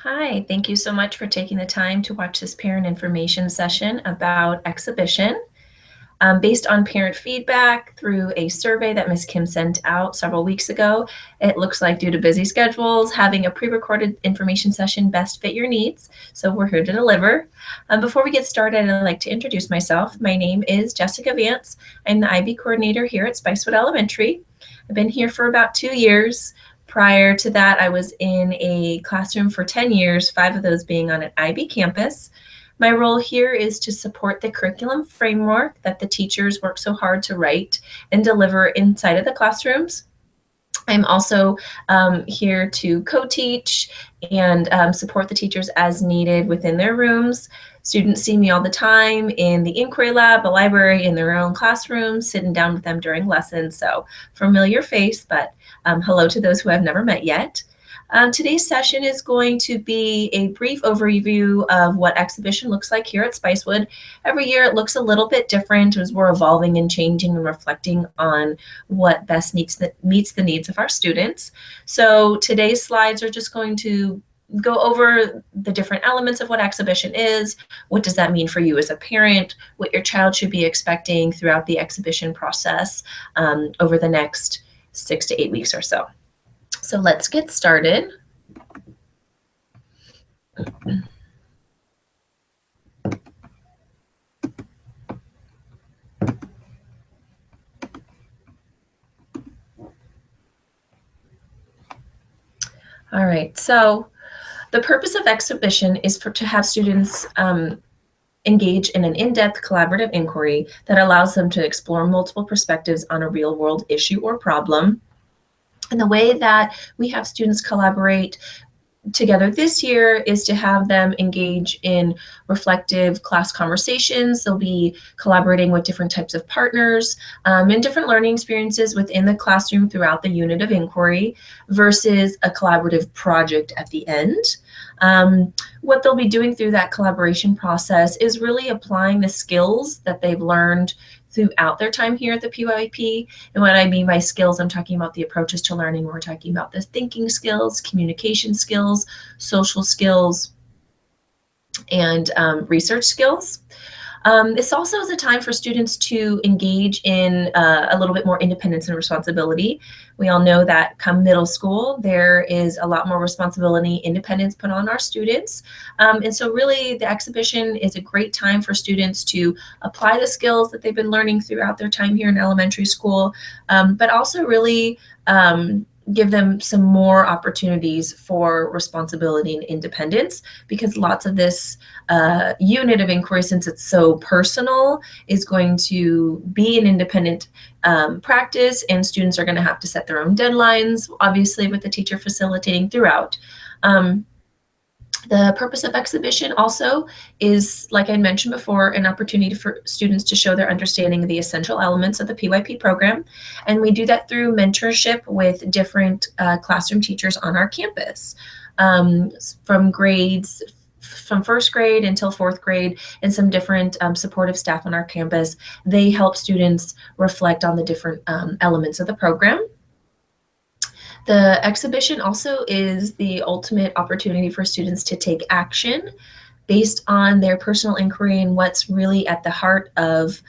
Hi, thank you so much for taking the time to watch this parent information session about exhibition. Based on parent feedback through a survey that Ms. Kim sent out several weeks ago, it looks like due to busy schedules, having a pre-recorded information session best fit your needs. So we're here to deliver. Before we get started, I'd like to introduce myself. My name is Jessica Vance. I'm the IB coordinator here at Spicewood Elementary. I've been here for about 2 years. Prior to that, I was in a classroom for 10 years, 5 of those being on an IB campus. My role here is to support the curriculum framework that the teachers work so hard to write and deliver inside of the classrooms. I'm also here to co-teach and support the teachers as needed within their rooms. Students see me all the time in the inquiry lab, the library, in their own classrooms, sitting down with them during lessons. So familiar face, but hello to those who I've never met yet. Today's session is going to be a brief overview of what exhibition looks like here at Spicewood. Every year it looks a little bit different as we're evolving and changing and reflecting on what best meets the needs of our students. So today's slides are just going to go over the different elements of what exhibition is, what does that mean for you as a parent, what your child should be expecting throughout the exhibition process over the next 6 to 8 weeks or so. So let's get started. All right, so the purpose of exhibition is to have students engage in an in-depth collaborative inquiry that allows them to explore multiple perspectives on a real-world issue or problem. And the way that we have students collaborate together this year is to have them engage in reflective class conversations. They'll be collaborating with different types of partners and different learning experiences within the classroom throughout the unit of inquiry versus a collaborative project at the end. What they'll be doing through that collaboration process is really applying the skills that they've learned throughout their time here at the PYP. And when I mean by skills, I'm talking about the approaches to learning. We're talking about the thinking skills, communication skills, social skills, and research skills. This also is a time for students to engage in a little bit more independence and responsibility. We all know that come middle school, there is a lot more responsibility, independence put on our students. And so really the exhibition is a great time for students to apply the skills that they've been learning throughout their time here in elementary school, but also really give them some more opportunities for responsibility and independence, because lots of this unit of inquiry, since it's so personal, is going to be an independent practice, and students are going to have to set their own deadlines, obviously with the teacher facilitating throughout. The purpose of exhibition also is, like I mentioned before, an opportunity for students to show their understanding of the essential elements of the PYP program. And we do that through mentorship with different classroom teachers on our campus, from grades from first grade until fourth grade, and some different supportive staff on our campus. They help students reflect on the different elements of the program. The exhibition also is the ultimate opportunity for students to take action based on their personal inquiry and what's really at the heart of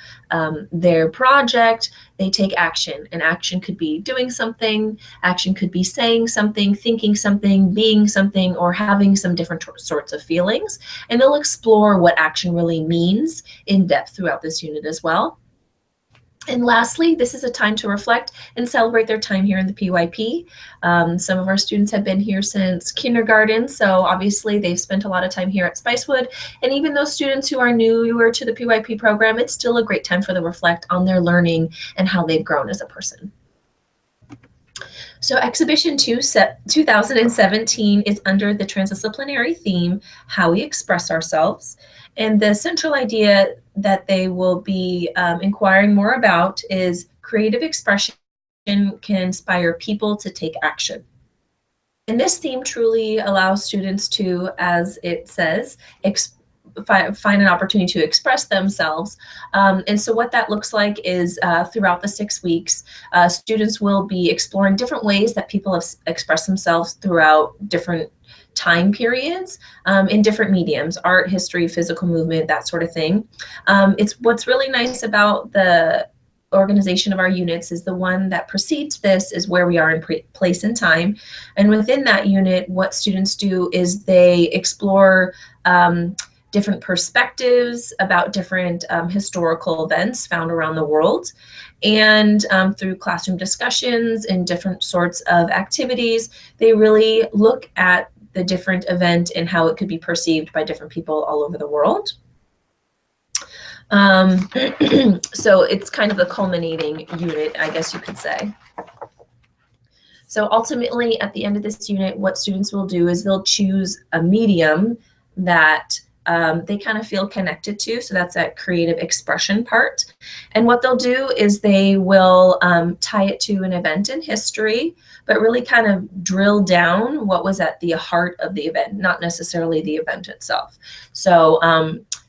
their project. They take action, and action could be doing something, action could be saying something, thinking something, being something, or having some different sorts of feelings. And they'll explore what action really means in depth throughout this unit as well. And lastly, this is a time to reflect and celebrate their time here in the PYP. Some of our students have been here since kindergarten, so obviously they've spent a lot of time here at Spicewood. And even those students who are newer to the PYP program, it's still a great time for them to reflect on their learning and how they've grown as a person. So Exhibition 2017 is under the Transdisciplinary Theme, How We Express Ourselves. And the central idea that they will be inquiring more about is creative expression can inspire people to take action. And this theme truly allows students to, as it says, find an opportunity to express themselves. And so what that looks like is throughout the 6 weeks, students will be exploring different ways that people have expressed themselves throughout different time periods in different mediums, art, history, physical movement, that sort of thing. It's what's really nice about the organization of our units is the one that precedes this is where we are in place and time. And within that unit, what students do is they explore different perspectives about different historical events found around the world. And through classroom discussions and different sorts of activities, they really look at the different event and how it could be perceived by different people all over the world. So it's kind of the culminating unit, I guess you could say. So ultimately, at the end of this unit, what students will do is they'll choose a medium that they kind of feel connected to. So that's that creative expression part. And what they'll do is they will tie it to an event in history, but really kind of drill down what was at the heart of the event, not necessarily the event itself. So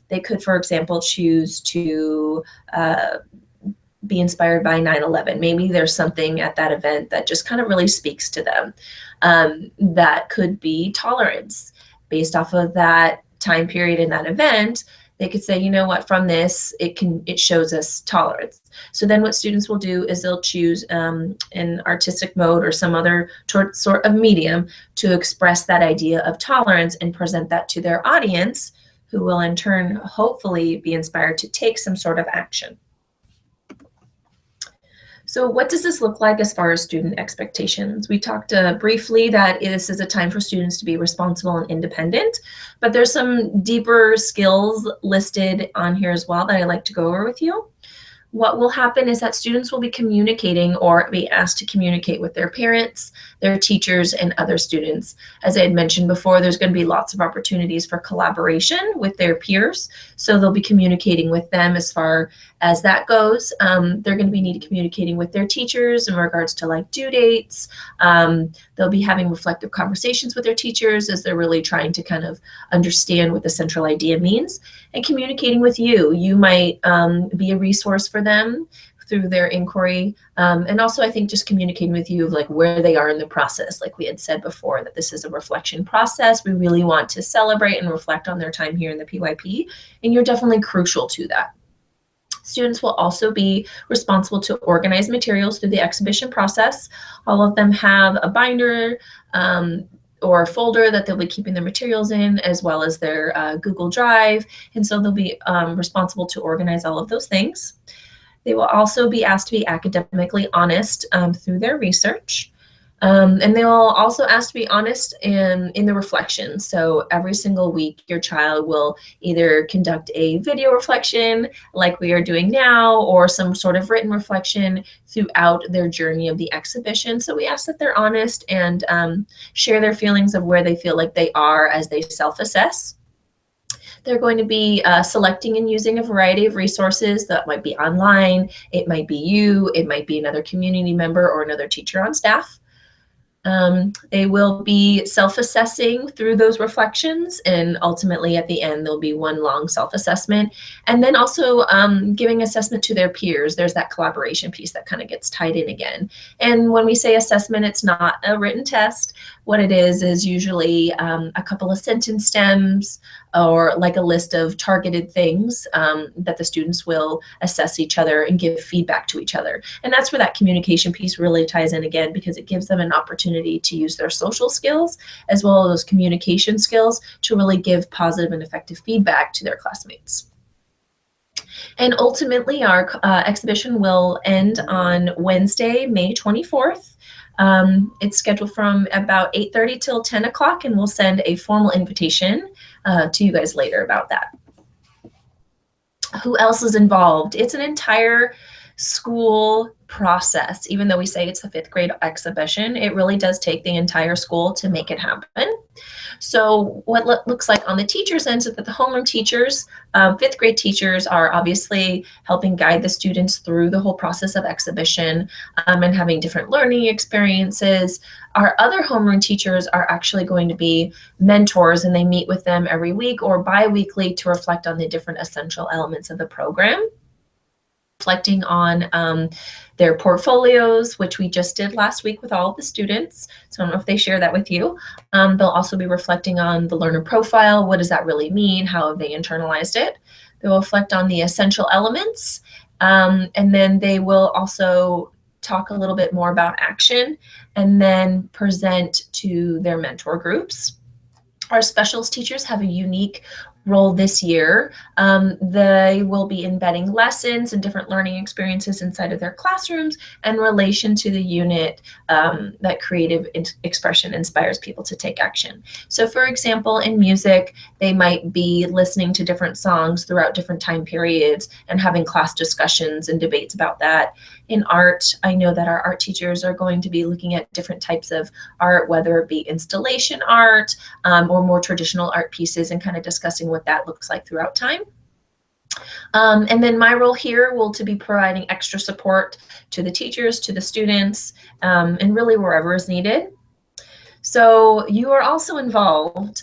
they could, for example, choose to be inspired by 9/11. Maybe there's something at that event that just kind of really speaks to them. That could be tolerance. Based off of that time period in that event, they could say, you know what, from this, it shows us tolerance. So then what students will do is they'll choose an artistic mode or some other sort of medium to express that idea of tolerance and present that to their audience, who will in turn hopefully be inspired to take some sort of action. So what does this look like as far as student expectations? We talked briefly that this is a time for students to be responsible and independent, but there's some deeper skills listed on here as well that I'd like to go over with you. What will happen is that students will be communicating or be asked to communicate with their parents, their teachers, and other students. As I had mentioned before, there's going to be lots of opportunities for collaboration with their peers. So they'll be communicating with them as far as that goes. They're going to be needing communicating with their teachers in regards to like due dates. They'll be having reflective conversations with their teachers as they're really trying to kind of understand what the central idea means, and communicating with you. You might be a resource for them through their inquiry. And also I think just communicating with you of like where they are in the process. Like we had said before, that this is a reflection process. We really want to celebrate and reflect on their time here in the PYP, and you're definitely crucial to that. Students will also be responsible to organize materials through the exhibition process. All of them have a binder or a folder that they'll be keeping their materials in, as well as their Google Drive. And so they'll be responsible to organize all of those things. They will also be asked to be academically honest through their research. And they will also ask to be honest in the reflection. So every single week, your child will either conduct a video reflection like we are doing now, or some sort of written reflection throughout their journey of the exhibition. So we ask that they're honest and share their feelings of where they feel like they are as they self-assess. They're going to be selecting and using a variety of resources that might be online. It might be you, it might be another community member or another teacher on staff. They will be self-assessing through those reflections, and ultimately at the end there'll be one long self-assessment, and then also giving assessment to their peers. There's that collaboration piece that kind of gets tied in again. And when we say assessment, it's not a written test. What it is usually a couple of sentence stems or like a list of targeted things that the students will assess each other and give feedback to each other. And that's where that communication piece really ties in again, because it gives them an opportunity to use their social skills as well as those communication skills to really give positive and effective feedback to their classmates. And ultimately, our exhibition will end on Wednesday, May 24th. It's scheduled from about 8:30 till 10 o'clock, and we'll send a formal invitation to you guys later about that. Who else is involved? It's an entire school process. Even though we say it's a 5th grade exhibition, it really does take the entire school to make it happen. So what looks like on the teachers' end is that the homeroom teachers, 5th grade teachers, are obviously helping guide the students through the whole process of exhibition and having different learning experiences. Our other homeroom teachers are actually going to be mentors, and they meet with them every week or bi-weekly to reflect on the different essential elements of the program. reflecting on their portfolios, which we just did last week with all of the students. So I don't know if they share that with you. They'll also be reflecting on the learner profile. What does that really mean? How have they internalized it? They will reflect on the essential elements. And then they will also talk a little bit more about action and then present to their mentor groups. Our specials teachers have a unique role this year. They will be embedding lessons and different learning experiences inside of their classrooms in relation to the unit that creative expression inspires people to take action. So for example, in music, they might be listening to different songs throughout different time periods and having class discussions and debates about that. In art, I know that our art teachers are going to be looking at different types of art, whether it be installation art or more traditional art pieces, and kind of discussing what that looks like throughout time. And then my role here will to be providing extra support to the teachers, to the students, and really wherever is needed. So you are also involved.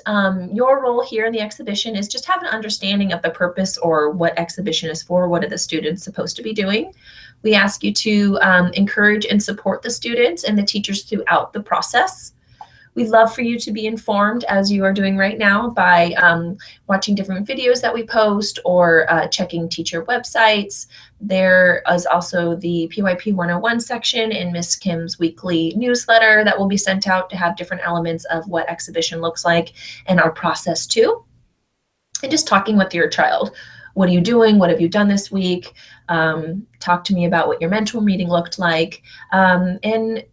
Your role here in the exhibition is just have an understanding of the purpose or what exhibition is for. What are the students supposed to be doing? We ask you to encourage and support the students and the teachers throughout the process. We'd love for you to be informed, as you are doing right now, by watching different videos that we post or checking teacher websites. There is also the PYP 101 section in Miss Kim's weekly newsletter that will be sent out to have different elements of what exhibition looks like and our process too. And just talking with your child. What are you doing? What have you done this week? Talk to me about what your mentor meeting looked like. And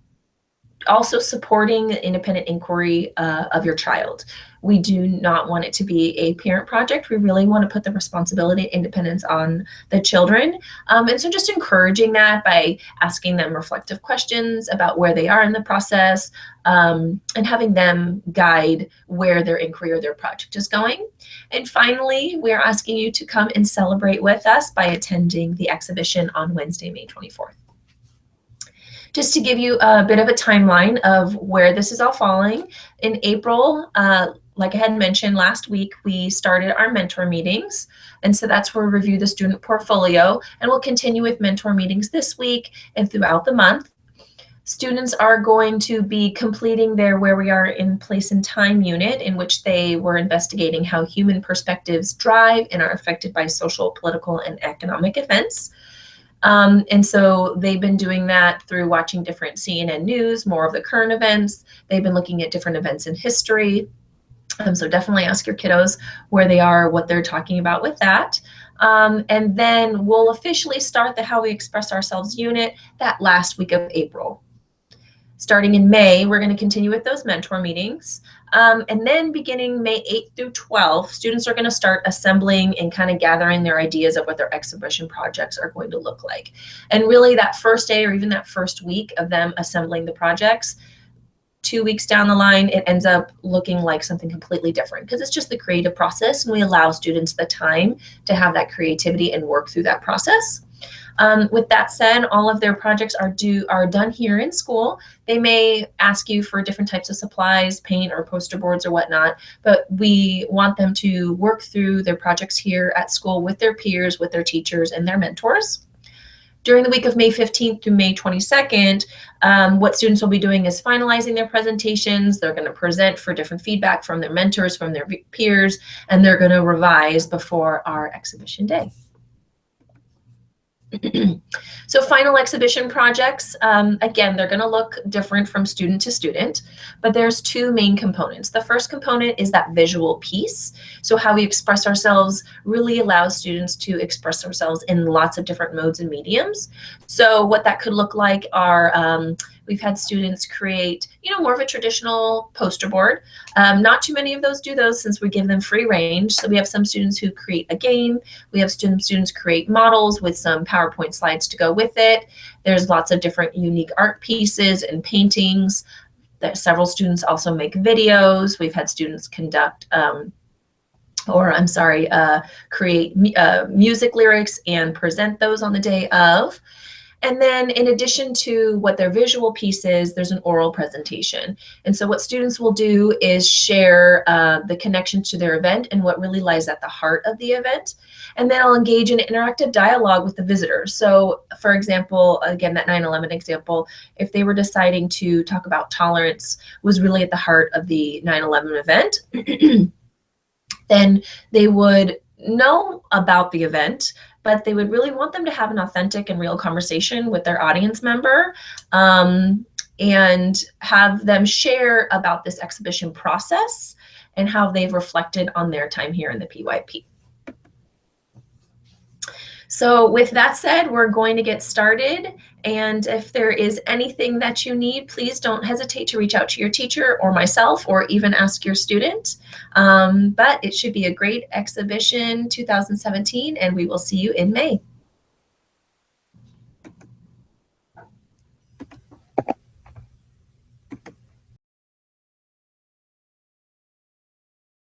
also supporting the independent inquiry of your child. We do not want it to be a parent project. We really want to put the responsibility and independence on the children. And so just encouraging that by asking them reflective questions about where they are in the process and having them guide where their inquiry or their project is going. And finally, we are asking you to come and celebrate with us by attending the exhibition on Wednesday, May 24th. Just to give you a bit of a timeline of where this is all falling, in April, like I had mentioned last week, we started our mentor meetings. And so that's where we review the student portfolio, and we'll continue with mentor meetings this week and throughout the month. Students are going to be completing their Where We Are in Place and Time unit, in which they were investigating how human perspectives drive and are affected by social, political, and economic events. And so they've been doing that through watching different CNN news, more of the current events. They've been looking at different events in history. So definitely ask your kiddos where they are, what they're talking about with that. And then we'll officially start the How We Express Ourselves unit that last week of April. Starting in May, we're going to continue with those mentor meetings. And then beginning May 8th through 12th, students are going to start assembling and kind of gathering their ideas of what their exhibition projects are going to look like. And really that first day or even that first week of them assembling the projects, 2 weeks down the line, it ends up looking like something completely different because it's just the creative process, and we allow students the time to have that creativity and work through that process. With that said, all of their projects are done here in school. They may ask you for different types of supplies, paint or poster boards or whatnot, but we want them to work through their projects here at school with their peers, with their teachers, and their mentors. During the week of May 15th through May 22nd, what students will be doing is finalizing their presentations. They're going to present for different feedback from their mentors, from their peers, and they're going to revise before our exhibition day. So final exhibition projects, again, they're going to look different from student to student, but there's two main components. The first component is that visual piece. So how we express ourselves really allows students to express themselves in lots of different modes and mediums. So what that could look like are we've had students create, more of a traditional poster board. Not too many of those do those since we give them free range. So we have some students who create a game. We have students create models with some PowerPoint slides to go with it. There's lots of different unique art pieces and paintings. Several students also make videos. We've had students conduct create music lyrics and present those on the day of. And then in addition to what their visual piece is, there's an oral presentation. And so what students will do is share the connection to their event and what really lies at the heart of the event. And then I'll engage in interactive dialogue with the visitors. So for example, again, that 9/11 example, if they were deciding to talk about tolerance was really at the heart of the 9/11 event, then they would know about the event, but they would really want them to have an authentic and real conversation with their audience member, and have them share about this exhibition process and how they've reflected on their time here in the PYP. So with that said, we're going to get started. And if there is anything that you need, please don't hesitate to reach out to your teacher or myself, or even ask your student. But it should be a great exhibition 2017, and we will see you in May.